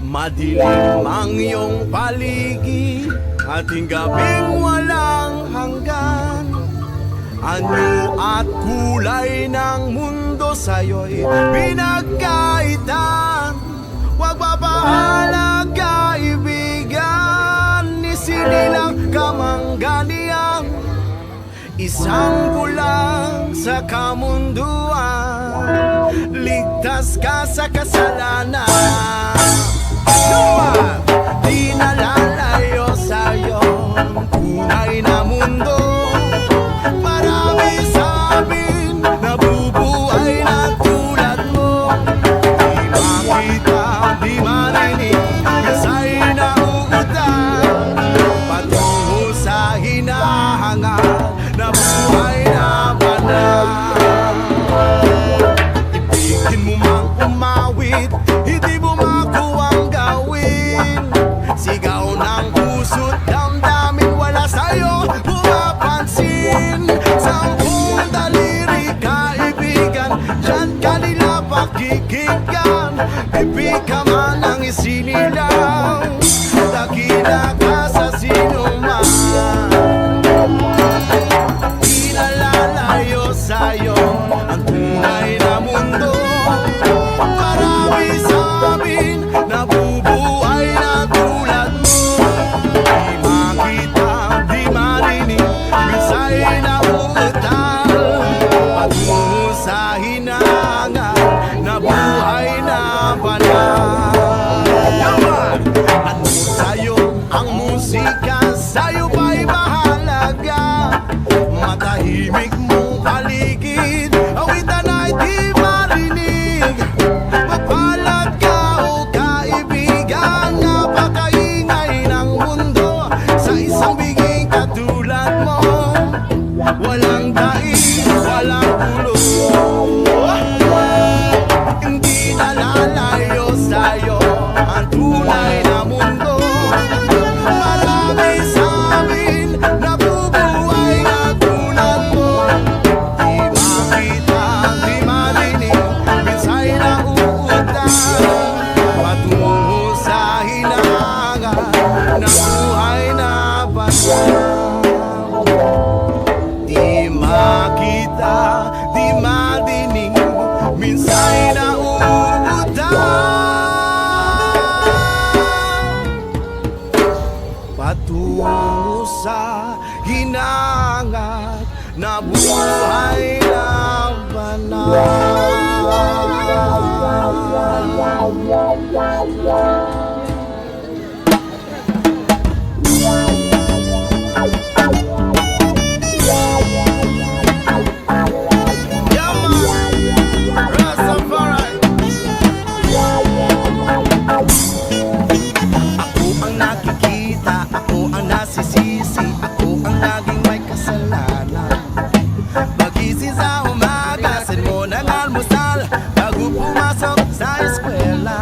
Madilim ang iyong paligid, ating gabing walang hanggan. Anyo at kulay ng mundo sa'yo'y pinagkaitan. Huwag mabahala kaibigan, isinilang kamanggalian. Isang bulang sa kamunduan, ligtas ka sa kasalanan. Di nalalayo sa'yo ang tunay na mundo. Marami sabihin nabubuhay na tulad mo. Di makita, di marinig, kasa'y nauutan. Patungo sa hinahangal na buhay na banal. Ibigin mo mang umawit, hindi mo makuwang gawin. Sigaw ng puso't damdamin, wala sa'yo pumapansin. Sampung daliri kaibigan, dyan kanila pakikinggan. Bibig ka man ang isinilang, dakila ka sa sinuman. Di nalalayo sa'yo ang tunay na mundo. Marami sabihin nabubuhay na tulad mo. Di makita, di marinig, minsa'y nauutal. Patungo sa hinangan na buhay na banal. Ano sa'yo ang musika, sa'yo ba'y mahalaga? Matahimik mong paligid, awitan ay di marinig. Mapalad ka o kaibigan, napakaingay ng mundo. Sa isang biging katulad mo, walang daig, walang ulo. Hindi nalalayo sa'yo ang tunay na mundo. Marami sabihin nabubuhay na tulad mo. Di makita, di marinig, minsa'y nauutan. Patungo sa hinangan na buhay na banal. Di makita, di marinig, minsa'y nauutan. Patungo sa hinangan na buhay na banal. Ako ang nakikita, ako ang nasisisi, ako ang laging may kasalanan. Pagising sa umaga, sin mo ng almusal, bago pumasok sa eskwela.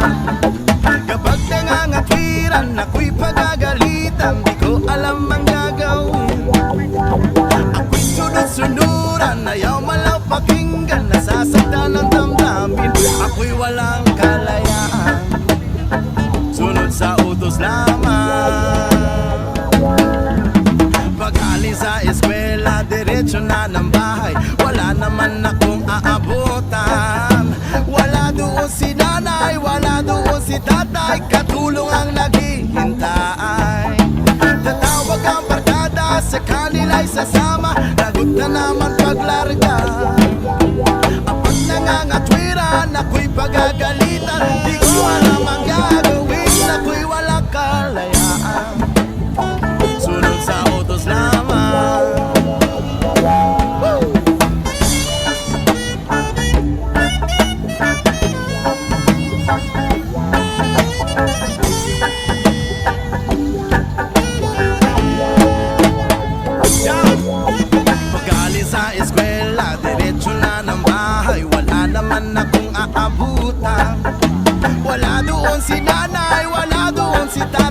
Kapag nangangatwiran, ako'y pagagalitan, di ko alam ang gagawin. Ako'y sunod-sunuran, ayaw malaw pakinggan, nasasaktan ng damdamin. Ako'y walang kalayaan, sunod sa utos lamang. Pag-alis sa eskwela, diretso na ng bahay, wala naman akong aabutan. Wala doon si nanay, wala doon si tatay, katulong ang naghihintay. Tatawag ang barkada, sa kanila'y sasama, lagot na naman paglarga. Kapag nangangatwiran, ako'y pagagalitan, di ko alam ang gagawin, ako'y walang kalayaan, sunod sa utos lamang. Pag-alis sa eskwela, diretso na ng bahay, wala naman akong aabutan. Wala doon si nanay, wala doon si tatay,